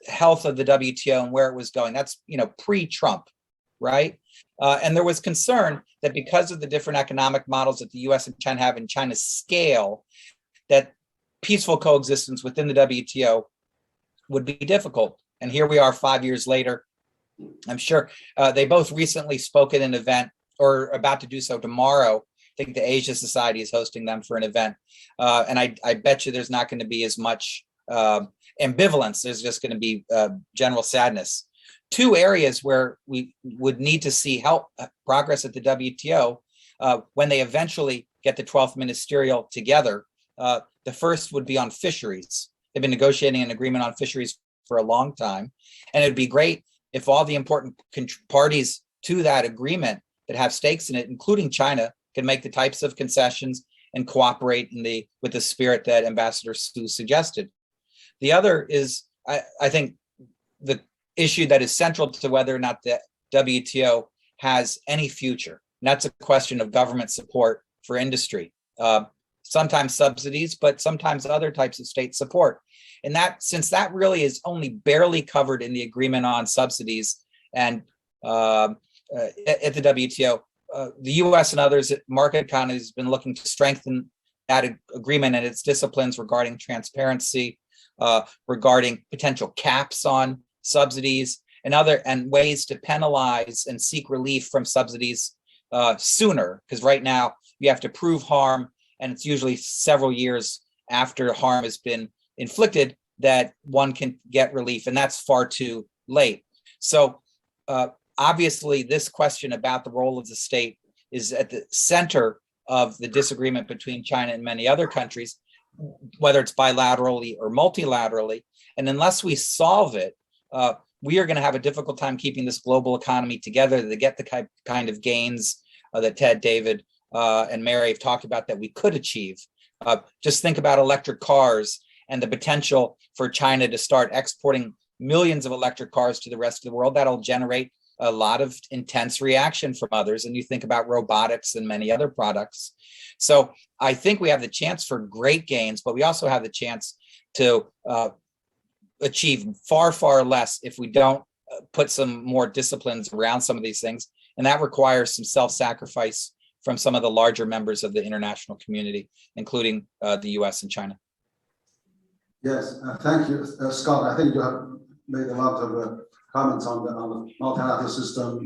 health of the WTO and where it was going. That's, pre-Trump, right? And there was concern that because of the different economic models that the US and China have, and China's scale, that peaceful coexistence within the WTO would be difficult. And here we are 5 years later. I'm sure they both recently spoke at an event, or about to do so tomorrow. I think the Asia Society is hosting them for an event. And I bet you there's not going to be as much ambivalence. There's just going to be general sadness. Two areas where we would need to see progress at the WTO when they eventually get the 12th ministerial together. The first would be on fisheries. They've been negotiating an agreement on fisheries for a long time. And it'd be great if all the important parties to that agreement that have stakes in it, including China, can make the types of concessions and cooperate with the spirit that Ambassador Su suggested. The other is, I think, the issue that is central to whether or not the WTO has any future. And that's a question of government support for industry. Sometimes subsidies, but sometimes other types of state support. And since that really is only barely covered in the agreement on subsidies and at the WTO, the US and others, market economies, has been looking to strengthen that agreement and its disciplines regarding transparency, regarding potential caps on subsidies, and ways to penalize and seek relief from subsidies sooner. Because right now you have to prove harm, and it's usually several years after harm has been inflicted that one can get relief, and that's far too late. So obviously this question about the role of the state is at the center of the disagreement between China and many other countries, whether it's bilaterally or multilaterally. And unless we solve it, we are going to have a difficult time keeping this global economy together to get the kind of gains that Ted, David, and Mary have talked about that we could achieve. Just think about electric cars and the potential for China to start exporting millions of electric cars to the rest of the world. That'll generate a lot of intense reaction from others. And you think about robotics and many other products. So I think we have the chance for great gains, but we also have the chance to achieve far, far less if we don't put some more disciplines around some of these things. And that requires some self-sacrifice from some of the larger members of the international community, including the US and China. Yes, thank you, Scott. I think you have made a lot of comments on the multilateral system,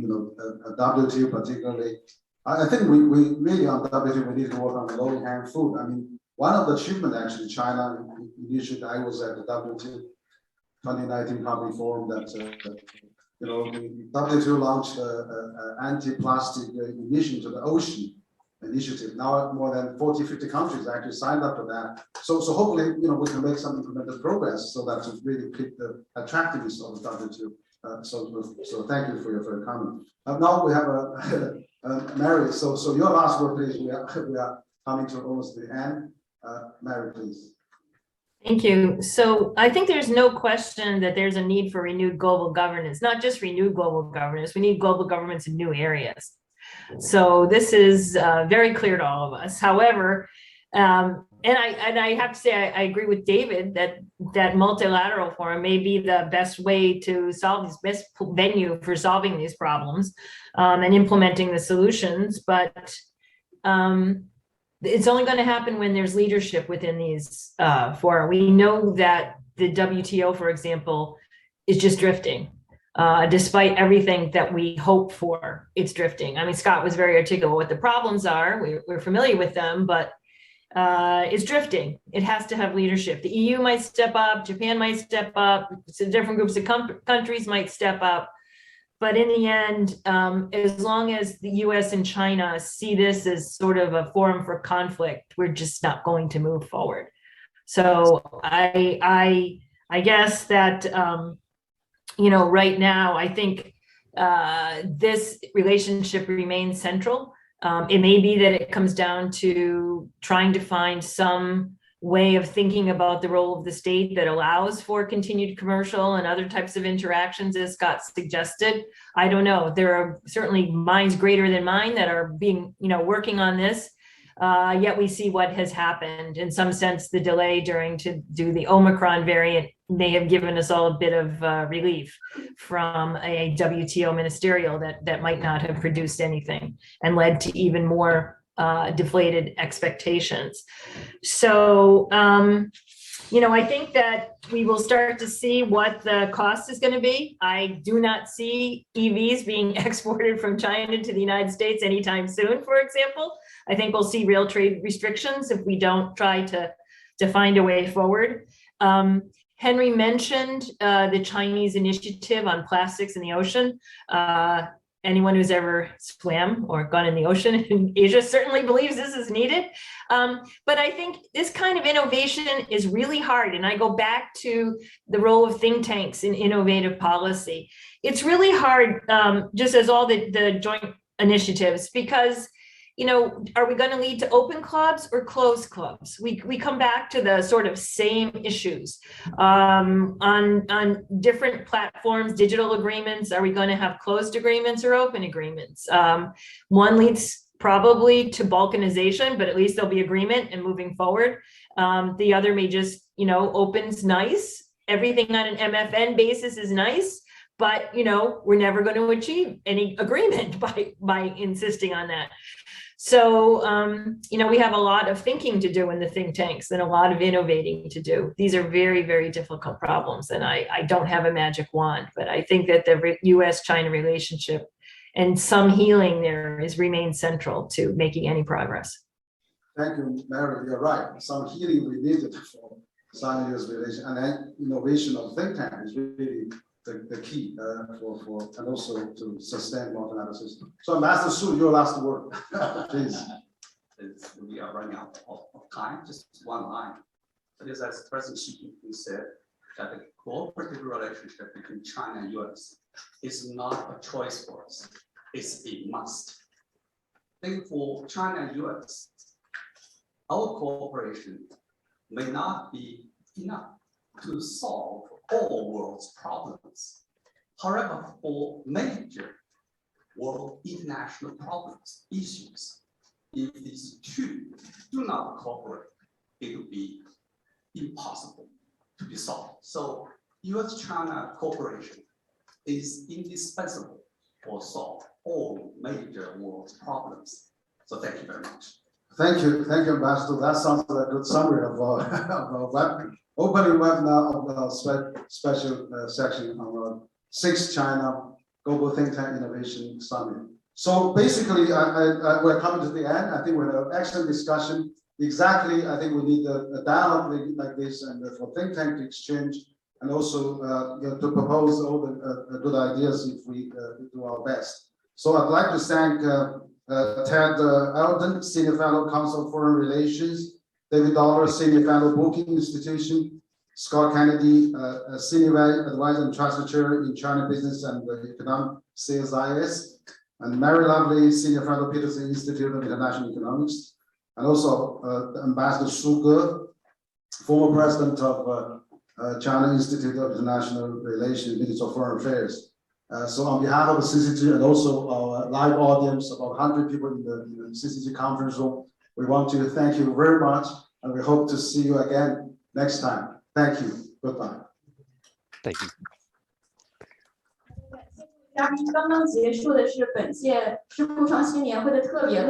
WTO particularly. I think we really on WTO, we need to work on the low-hanging fruit. I mean, one of the achievements actually, China initially, I was at the WTO 2019 public forum that, the WTO launched anti-plastic emission to the ocean initiative. Now more than 40, 50 countries actually signed up to that. So hopefully, we can make some incremental progress so that to really keep the attractiveness of the WTO. So thank you for your comment. Now we have Mary. So your last word, please. We are coming to almost the end. Mary, please. Thank you. So I think there's no question that there's a need for renewed global governance, not just renewed global governance. We need global governments in new areas. So this is very clear to all of us. However, and I have to say, I agree with David that multilateral forum may be the best way to solve this, best venue for solving these problems and implementing the solutions. But it's only going to happen when there's leadership within these fora. We know that the WTO, for example, is just drifting. Despite everything that we hope for, it's drifting. I mean, Scott was very articulate what the problems are. We're familiar with them, but it's drifting. It has to have leadership. The EU might step up, Japan might step up, so different groups of countries might step up. But in the end, as long as the US and China see this as sort of a forum for conflict, we're just not going to move forward. So I guess that, right now, I think this relationship remains central. It may be that it comes down to trying to find some way of thinking about the role of the state that allows for continued commercial and other types of interactions, as Scott suggested. I don't know. There are certainly minds greater than mine that are being, working on this. Yet we see what has happened. In some sense, the delay to do the Omicron variant may have given us all a bit of relief from a WTO ministerial that might not have produced anything and led to even more deflated expectations. So, I think that we will start to see what the cost is going to be. I do not see EVs being exported from China to the United States anytime soon, for example. I think we'll see real trade restrictions if we don't try to find a way forward. Henry mentioned the Chinese initiative on plastics in the ocean. Anyone who's ever swam or gone in the ocean in Asia certainly believes this is needed. But I think this kind of innovation is really hard. And I go back to the role of think tanks in innovative policy. It's really hard, just as all the joint initiatives, because are we going to lead to open clubs or closed clubs? We come back to the sort of same issues on different platforms, digital agreements. Are we going to have closed agreements or open agreements? One leads probably to balkanization, but at least there'll be agreement and moving forward. The other may just, open's nice. Everything on an MFN basis is nice, but we're never going to achieve any agreement by insisting on that. So, we have a lot of thinking to do in the think tanks and a lot of innovating to do. These are very, very difficult problems. And I don't have a magic wand, but I think that the US-China relationship and some healing there remains central to making any progress. Thank you, Mary. You're right. Some healing we needed for China-US relation, and then innovation of think tank is really the key for and also to sustain multilateral system. So, Master Su, your last word, please. We are running out of time. Just one line. It is as President Xi Jinping said that the cooperative relationship between China and US is not a choice for us. It's a must. I think for China and US, our cooperation may not be enough to solve all world's problems. However, for major world international problems, issues. If these two do not cooperate, it will be impossible to be solved. So US-China cooperation is indispensable for solve all major world problems. So thank you very much. Thank you, Ambassador. That sounds like a good summary of our opening webinar of the special section on the 6th China Global Think Tank Innovation Summit. So basically, we're coming to the end. I think we had an excellent discussion. Exactly, I think we need a dialogue like this and for think tank to exchange and also to propose all the good ideas if we do our best. So I'd like to thank Ted Alden, Senior Fellow, Council of Foreign Relations, David Dollar, Senior Fellow, Booking Institution, Scott Kennedy, Senior Advisor and Trustee Chair in China Business and Economic CSIS, and Mary Lovely, Senior Fellow, Peterson Institute of International Economics, and also Ambassador Su Ge, former President of China Institute of International Relations, Minister of Foreign Affairs. So on behalf of the CCG and also our live audience, about 100 people in the CCG conference room, we want to thank you very much, and we hope to see you again next time. Thank you. Goodbye. Thank you. 嘉宾刚刚结束的是本届知乎创新年会的特别